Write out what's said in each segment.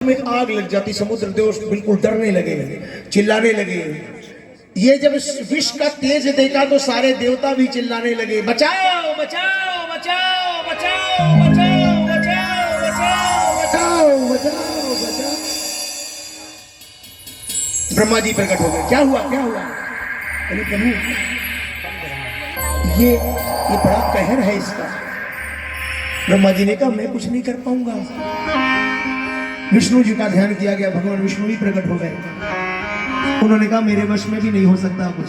में आग लग जाती, समुद्र देव बिल्कुल डरने लगे, चिल्लाने लगे। ये जब विष का तेज देखा तो सारे देवता भी चिल्लाने लगे, बचाओ बचाओ बचाओ बचाओ बचाओ बचाओ बचाओ बचाओ बचाओ बचाओ। ब्रह्मा जी प्रकट हो गए, क्या हुआ क्या हुआ? अरे प्रभु, ये बड़ा कहर है इसका। ब्रह्मा जी ने कहा मैं कुछ नहीं कर पाऊंगा। विष्णु जी का ध्यान किया गया, भगवान विष्णु भी प्रकट हो गए। उन्होंने कहा मेरे वश में भी नहीं हो सकता कुछ।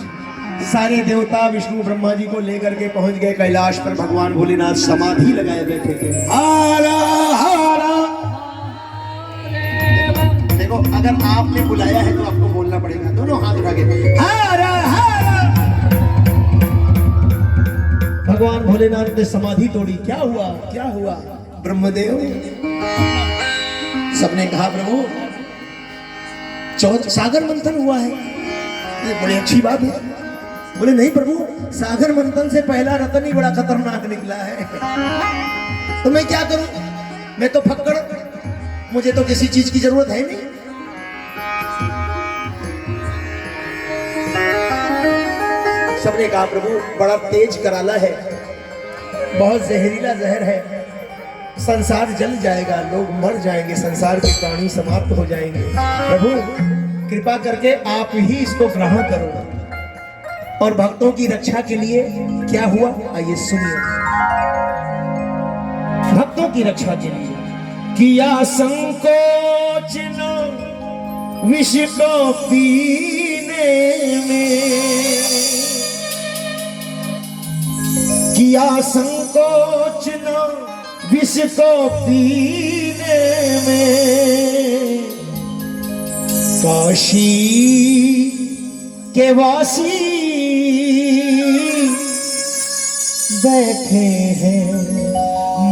सारे देवता विष्णु ब्रह्मा जी को लेकर के पहुंच गए कैलाश पर। भगवान भोलेनाथ समाधि लगाए बैठे थे। हारा हारा, देखो अगर आपने बुलाया है तो आपको बोलना पड़ेगा। दोनों हाथ उठा के हारा हारा। भगवान भोलेनाथ ने समाधि तोड़ी। क्या हुआ क्या हुआ? ब्रह्मदेव, सबने कहा प्रभु सागर मंथन हुआ है। ये बड़ी अच्छी बात है। बोले नहीं प्रभु, सागर मंथन से पहला रतन ही बड़ा खतरनाक निकला है। तो मैं क्या करूं? मैं तो फक्कड़, मुझे तो किसी चीज की जरूरत है नहीं। सबने कहा प्रभु बड़ा तेज कराला है, बहुत जहरीला जहर है, संसार जल जाएगा, लोग मर जाएंगे, संसार के प्राणी समाप्त हो जाएंगे। प्रभु कृपा करके आप ही इसको ग्रहण करो। और भक्तों की रक्षा के लिए क्या हुआ आइए सुनिए। भक्तों की रक्षा के लिए किया संकोच न विष को पीने में, किया संकोच न विष को पीने में। काशी के वासी बैठे हैं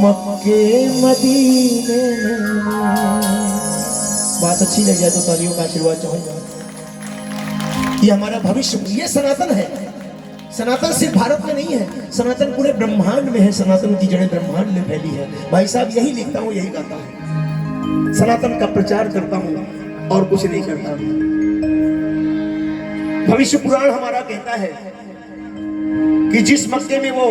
मक्के मदीने में। बात अच्छी लग जाए तो तालियों का आशीर्वाद चाहूंगा। ये हमारा भविष्य, ये सनातन है। सनातन सिर्फ भारत में नहीं है, सनातन पूरे ब्रह्मांड में है। सनातन की जड़ें ब्रह्मांड में फैली है। भाई साहब यही लिखता हूँ, यही गाता हूँ, सनातन का प्रचार करता हूँ और कुछ नहीं करता। भविष्य पुराण हमारा कहता है कि जिस मक्के में वो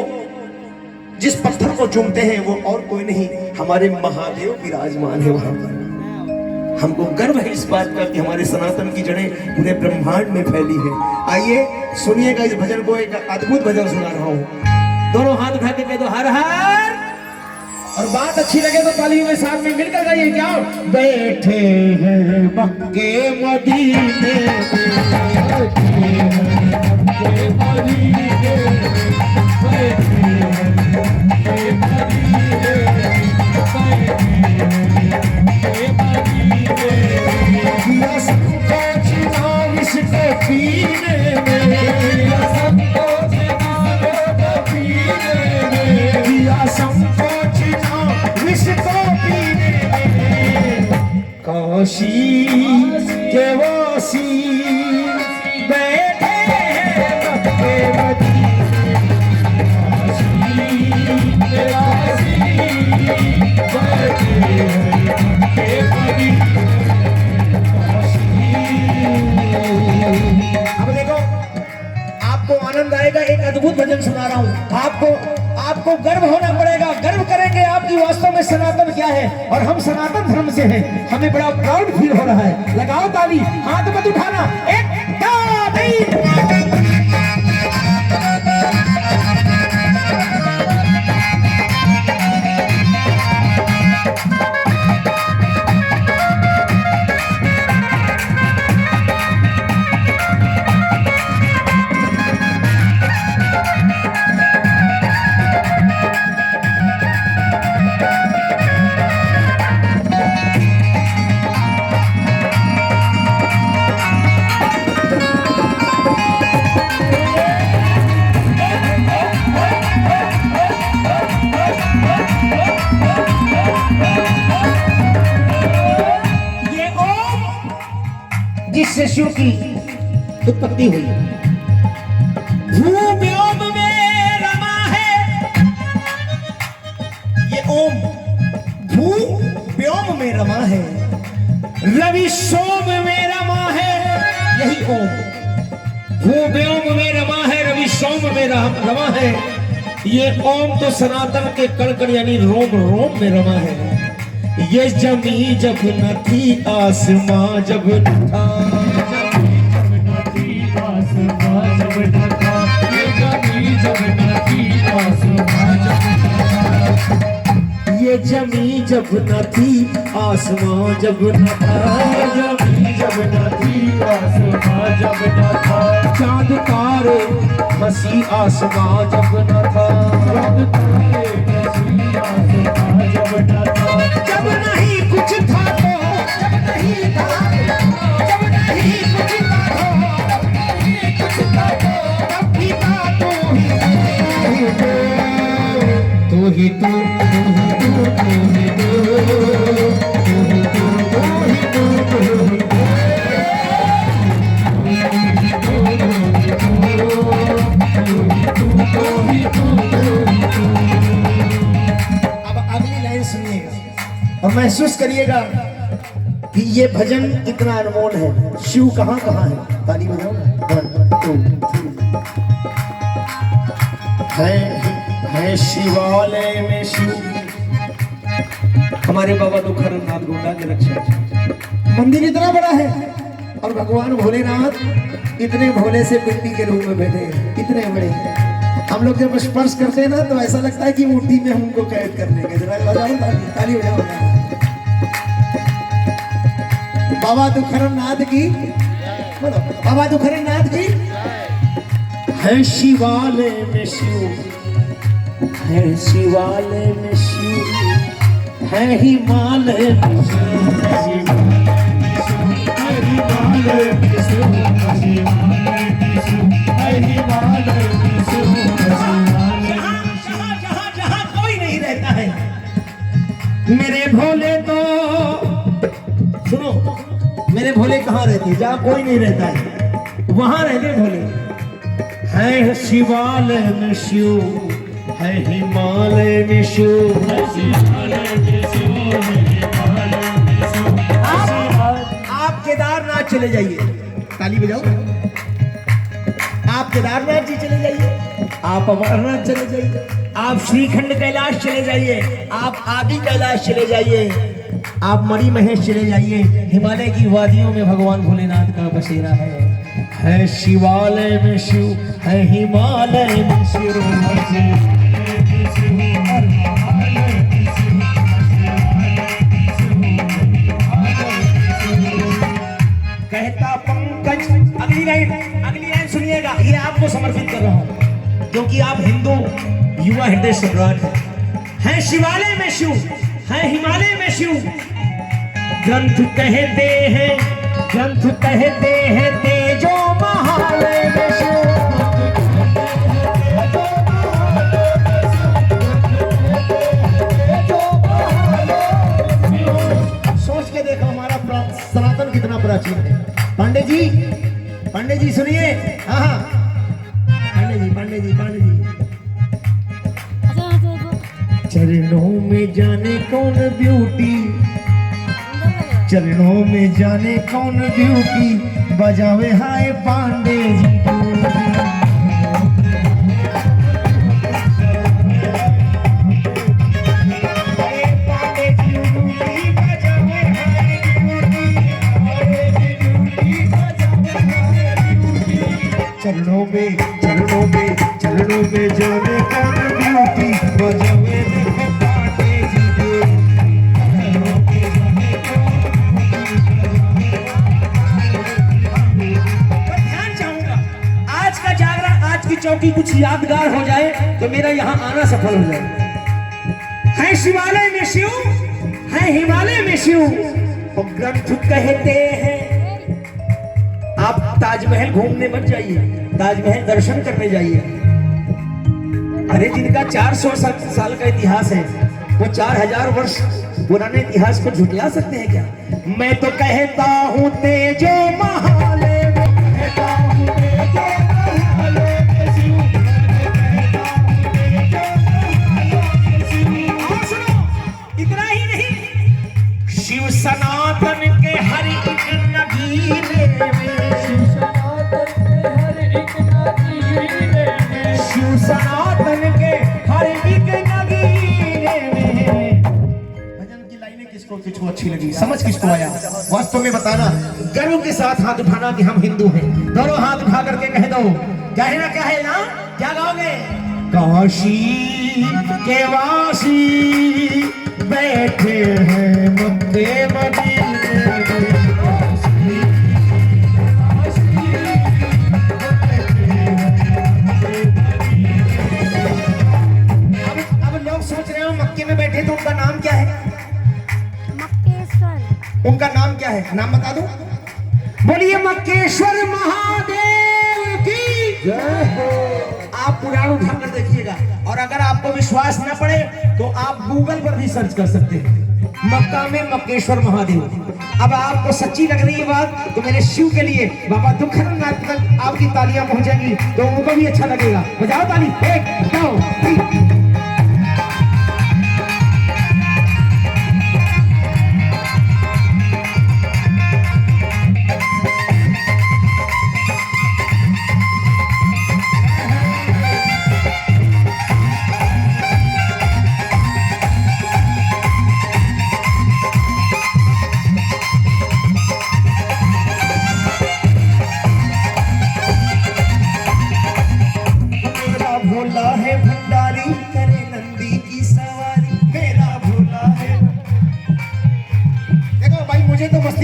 जिस पत्थर को चूमते हैं वो और कोई नहीं, हमारे महादेव विराजमान है वहां पर। हमको गर्व है इस बात का कि हमारे सनातन की जड़ें पूरे ब्रह्मांड में फैली है। आइए सुनिएगा इस भजन को, एक अद्भुत भजन सुना रहा हूँ। दोनों हाथ उठा के कह दो हर हर, और बात अच्छी लगे तो ताली में साथ में मिलकर गाइए। क्या बैठे हैं मक्के मदीने काशी के वासी बैठे हैं मक्के मदीने। काशी के वासी बैठे हैं मक्के मदीने। अब देखो आपको आनंद आएगा, एक अद्भुत भजन सुना रहा हूँ। आपको गर्व होना पड़ेगा, गर्व करेंगे आपकी वास्तव में सनातन क्या है। और हम सनातन धर्म से हैं, हमें बड़ा प्राउड फील हो रहा है। लगाओ ताली, हाथ मत उठाना। एक जिससे शिव की उत्पत्ति हुई, भूव्योम में रमा है। ये ओम भूव्योम में रमा है, रवि सोम में रमा है, यही ओम। वो व्योम में रमा है, रवि सोम में रमा है। ये ओम तो सनातन के कण यानी रोम रोम में रमा है। ये जमी जब न थी आसमां जब न था, आसमां जब न था, ये जमी जब न थी आसमां जब न था, ये जमी जब न थी आसमां जब न था, ये जमी जब न थी आसमां जब न था, चांद तारे हंसी आसमां जब न था, चांद तारे हंसी आसमां जब न था, जब नहीं कुछ था तो, जब नहीं था, जब नहीं कुछ था तो, जब नहीं कुछ था तो, तब भी था तो ही तो, तू ही तू, तू ही तू, तू ही तू, तू ही तू, तू ही तू, तू ही तू। अब अगली लाइन सुनिएगा और महसूस करिएगा कि ये भजन कितना अनमोल है। शिव कहाँ कहाँ है? ताली बजाओ ना। है शिवालय में शिव, हमारे बाबा दुखहरण नाथ गोंडा के रक्षा। मंदिर इतना बड़ा है और भगवान भोलेनाथ इतने भोले से पिंडी के रूप में बैठे हैं, इतने बड़े। हम लोग जब स्पर्श करते हैं ना तो ऐसा लगता है कि मुट्ठी में हमको कैद कर लेंगे। जरा बजाओ ताली, ताली बजाओ। बाबा दुखहरण नाथ की, बोलो बाबा दुखहरण नाथ की। है शिवालय में शिव, है शिवालय में शिव, है हिमालय में शिव, है हिमालय में शिव, है हिमालय में शिव, है हिमालय में शिव। जहाँ कोई नहीं रहता है मेरे भोले तो, सुनो मेरे भोले कहाँ रहते? जहाँ कोई नहीं रहता है वहां रहते भोले। है शिवालय में शिव, है हिमालय में शिव, है हिमालय में शिव, है हिमालय में शिव। आप केदारनाथ चले जाइए, ताली बजाओ। आप केदारनाथ जी चले जाइए, आप अमरनाथ चले जाइए, आप श्रीखंड कैलाश चले जाइए, आप आदि कैलाश चले जाइए, आप मणि महेश चले जाइए। हिमालय की वादियों में भगवान भोलेनाथ का बसेरा है। शिवालय में शिव, है हिमालय में शिव, कहता पंकज। अगली लाइन सुनिएगा, ये आपको समर्पित कर रहा हूं क्योंकि आप हिंदू युवा हृदय सम्राट है। शिवालय में शिव, है हिमालय में शिव, ग्रंथ कहते हैं, ग्रंथ कहते हैं तेजो महालय में शिव। सोच के देखो हमारा सनातन कितना प्राचीन है। पांडे जी सुनिए। हाँ पांडे जी चरणों में जाने कौन ब्यूटी, चरणों में जाने कौन ब्यूटी, बजावे हाय पांडे जी चरणों में जाने कौन ब्यूटी, बजावे पांडे जी की चौकी कुछ यादगार हो जाए तो मेरा यहाँ आना सफल हो जाए। है शिवालय में शिव, है हिमालय में शिव, और ग्रंथ कहते हैं। आप ताजमहल घूमने मत जाइए, ताजमहल दर्शन करने जाइए। अरे जिनका 400 साल का इतिहास है वो 4000 वर्ष पुराने इतिहास को झुठला सकते हैं क्या? मैं तो कहता हूँ तेजो महालय में, कहता हूँ तेजो महालय में शिव, इतना ही नहीं, शिव सनातन के को आया। वास्तव में बताना, गर्व के साथ हाथ उठाना कि हम हिंदू हैं। दोनों हाथ उठा करके कह दो, क्या है ना, क्या है ना, क्या गाओगे? काशी के वासी बैठे हैं मक्के मदीने। अब लोग सोच रहे हो मक्के में बैठे तो उनका नाम क्या है? मक्केश्वर। उनका नाम क्या है? नाम बता दो। बोलिए मक्केश्वर महादेव की जय हो। आप पुराण उठा कर देखिएगा, और अगर आपको विश्वास न पड़े तो आप गूगल पर भी सर्च कर सकते हैं, मक्का में मक्केश्वर महादेव। अब आपको सच्ची लग रही है बात तो मेरे शिव के लिए बाबा दुखरनाथ तक आपकी तालियां पहुंचेंगी तो उनको भी अच्छा लगेगा। बजाओ ताली, 1 2 3।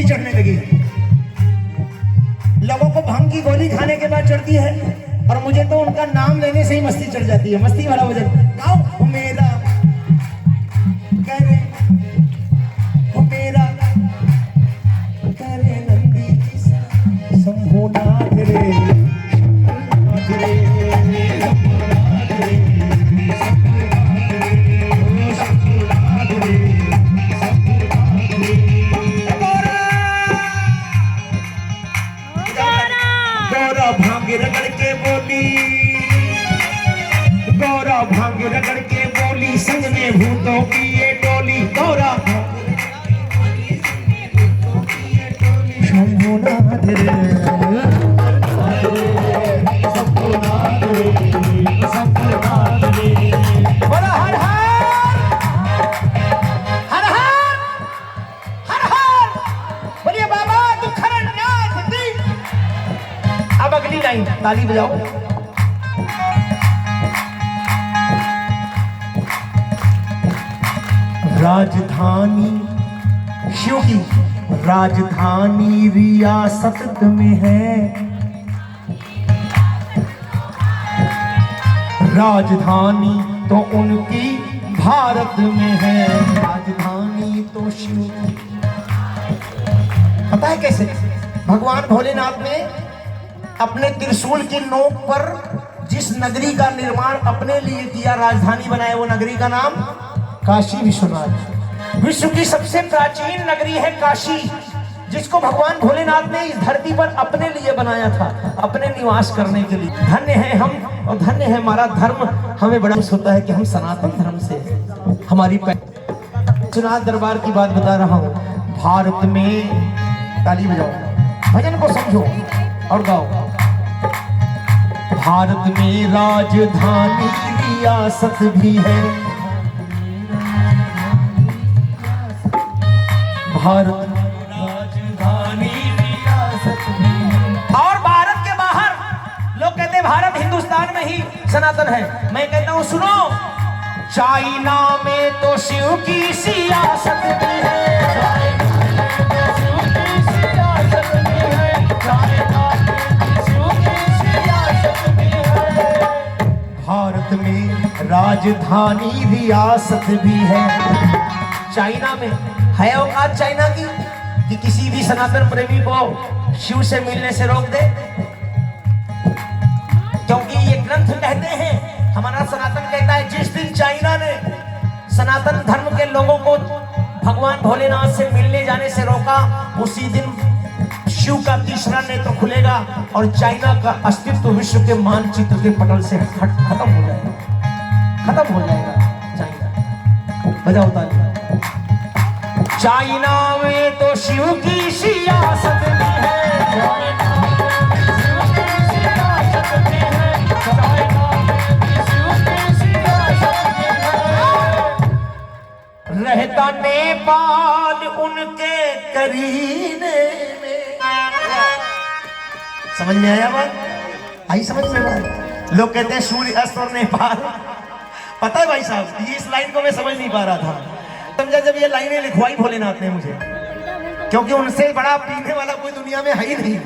चढ़ने लगी, लोगों को भांग की गोली खाने के बाद चढ़ती है, और मुझे तो उनका नाम लेने से ही मस्ती चढ़ जाती है। मस्ती वाला वजन गाओ। मेरा करे, मेरा करे नंदी की शंभो नाथ रे, रगड़ के बोली, गौरा भांग रगड़ के बोली, संग में भूतों की ये टोली। गौरा शंभुनाथ रे, शंभुनाथ रे, शंभुनाथ रे। बोला हर हर हर हर हर हर। बोलिए बाबा दुखरनाथ की। अब अगली लाइन, ताली बजाओ। राजधानी शिव की राजधानी रियासत में है, राजधानी तो उनकी भारत में है, राजधानी तो शिव की। पता है कैसे? भगवान भोलेनाथ ने अपने त्रिशूल की नोक पर जिस नगरी का निर्माण अपने लिए किया, राजधानी बनाया, वो नगरी का नाम काशी विश्वनाथ। विश्व की सबसे प्राचीन नगरी है काशी, जिसको भगवान भोलेनाथ ने इस धरती पर अपने लिए बनाया था, अपने निवास करने के लिए। धन्य है हम और धन्य है हमारा धर्म। हमें बड़ा खुश होता है कि हम सनातन धर्म से हमारी चुनाव दरबार की बात बता रहा हूँ। भारत में, ताली बजाओ, भजन को समझो और गाओ। भारत में राजधानी रियासत भी है, भारत राजधानी रियासत भी है। और भारत के बाहर लोग कहते हैं भारत हिंदुस्तान में ही सनातन है। मैं कहता हूं सुनो, चाइना में तो शिव की सियासत भी है, भारत में राजधानी रियासत भी है। चाइना में है औकात चाइना की कि किसी भी सनातन प्रेमी को शिव से मिलने से रोक दे? क्योंकि ये ग्रंथ कहते हैं, हमारा सनातन कहता है, जिस दिन चाइना ने सनातन धर्म के लोगों को भगवान भोलेनाथ से मिलने जाने से रोका, उसी दिन शिव का तीसरा नेत्र खुलेगा और चाइना का अस्तित्व विश्व के मानचित्र के पटल से खत्म हो जाएगा, खत्म हो जाएगा चाइना। बजाओ ताली। चाइना में तो शिव की सियासत भी है, रहता नेपाल उनके करीने में। समझ में आया बात? आई समझ में बात? लोग कहते हैं सूर्य अस्त और नेपाल। पता है भाई साहब, ये इस लाइन को मैं समझ नहीं पा रहा था। समझा जब ये लाइनें लिखवाई भोलेनाथ ने मुझे, क्योंकि उनसे बड़ा पीने वाला कोई दुनिया में है ही नहीं,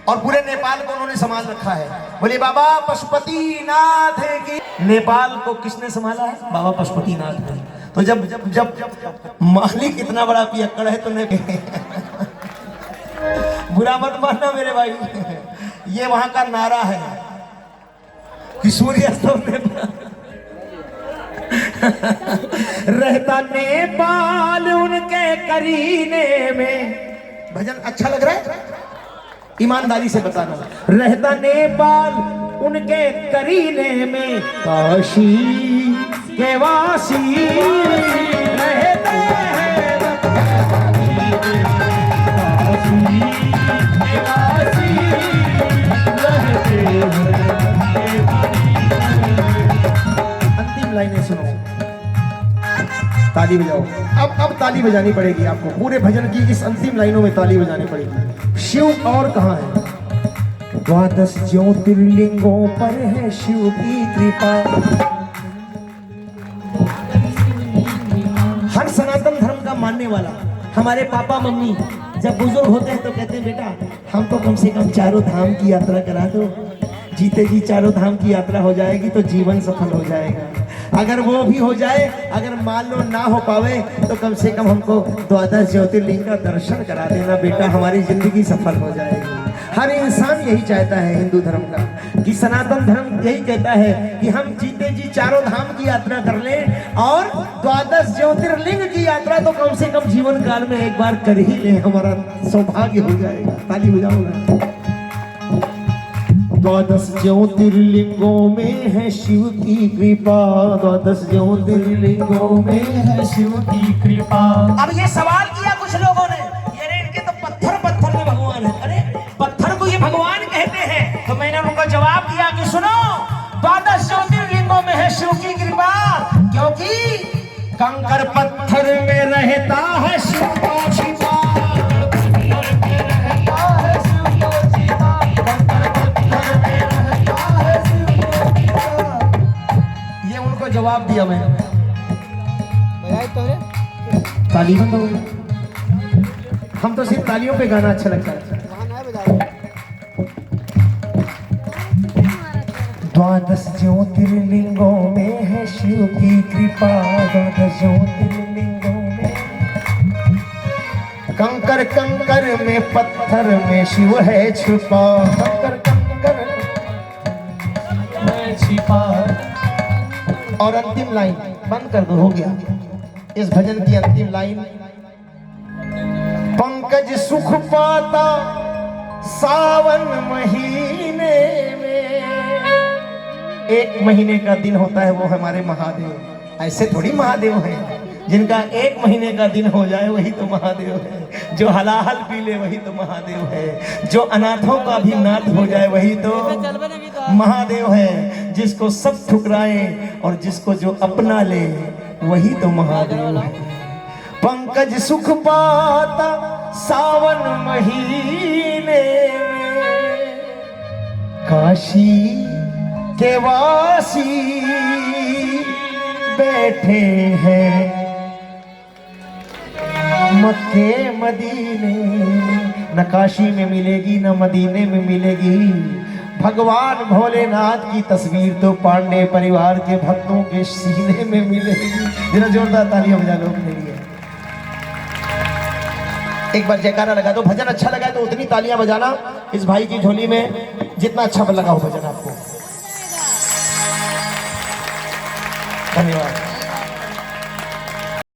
और पूरे नेपाल को उन्होंने संभाल रखा है। बोले बाबा पशुपति नाथ की। नेपाल को किसने संभाला है? बाबा पशुपति नाथ ने। तो जब जब जब, जब मालिक इतना बड़ा पियक्कड़ है तो बुरा मत मानना मेरे भाई, ये वहां का नारा है कि सूर्यास्त रहता नेपाल उनके करीने में। भजन अच्छा लग रहा है? ईमानदारी से बताना। रहता नेपाल उनके करीने में, काशी के वासी रहते हैं काशी के वासी रहते हैं। अंतिम लाइनें सुनो, ताली बजाओ। अब ताली बजानी पड़ेगी आपको, पूरे भजन की इस अंतिम लाइनों में ताली बजानी पड़ेगी। शिव और कहाँ है? 12 ज्योतिर्लिंगों पर है शिव की कृपा। हर सनातन धर्म का मानने वाला, हमारे पापा मम्मी जब बुजुर्ग होते हैं तो कहते हैं बेटा हमको कम से कम चारों धाम की यात्रा करा दो। जीते जी चारों धाम की यात्रा हो जाएगी तो जीवन सफल हो जाएगा। अगर वो भी हो जाए, अगर मान लो ना हो पावे, तो कम से कम हमको 12 ज्योतिर्लिंग का दर्शन करा देना बेटा, हमारी जिंदगी सफल हो जाएगी। हर इंसान यही चाहता है हिंदू धर्म का, कि सनातन धर्म यही कहता है कि हम जीते जी चारों धाम की यात्रा कर लें, और 12 ज्योतिर्लिंग की यात्रा तो कम से कम जीवन काल में एक बार कर ही ले, हमारा सौभाग्य हो जाएगा। ताली बजाऊंगा। 12 ज्योतिर्लिंगों में है शिव की कृपा, 12 ज्योतिर्लिंगों में है शिव की कृपा। अब ये सवाल किया कुछ लोगों ने, ये इनके तो पत्थर में भगवान है। अरे पत्थर को ये भगवान कहते हैं? तो मैंने उनको जवाब दिया कि सुनो, 12 ज्योतिर्लिंगों में है शिव की कृपा, क्योंकि कंकर पत्थर में रहता है शिव का छिपा। जवाब दिया मैं। ताली बंद हो गई। हम तो सिर्फ तालियों पे गाना अच्छा लगता है। 12 ज्योतिर्लिंगों में है शिव की कृपा, 12 ज्योतिर्लिंगों में। कंकर कंकर में पत्थर में शिव है छुपा, कंकर कंकर में छिपा। और अंतिम लाइन बंद कर दो, हो गया इस भजन की अंतिम लाइन। पंकज सुख पाता सावन महीने में। 1 महीने का दिन होता है वो हमारे महादेव। ऐसे थोड़ी महादेव हैं जिनका 1 महीने का दिन हो जाए वही तो महादेव है। जो हलाहल पी ले वही तो महादेव है। जो अनाथों का भी नाथ हो जाए वही तो महादेव है। जिसको सब ठुकराए और जिसको जो अपना ले वही तो महादेव है। पंकज सुख पाता सावन महीने में, काशी के वासी बैठे हैं मक्के मदीने। न काशी में मिलेगी न मदीने में मिलेगी। भगवान भोलेनाथ की तस्वीर तो पांडे परिवार के भक्तों के सीने में मिलेगी। जरा जोरदार तालियां बजा लो अपने लिए। एक बार जयकारा लगा दो। भजन अच्छा लगा तो उतनी तालियां बजाना इस भाई की झोली में जितना अच्छा लगा हो भजन आपको। धन्यवाद।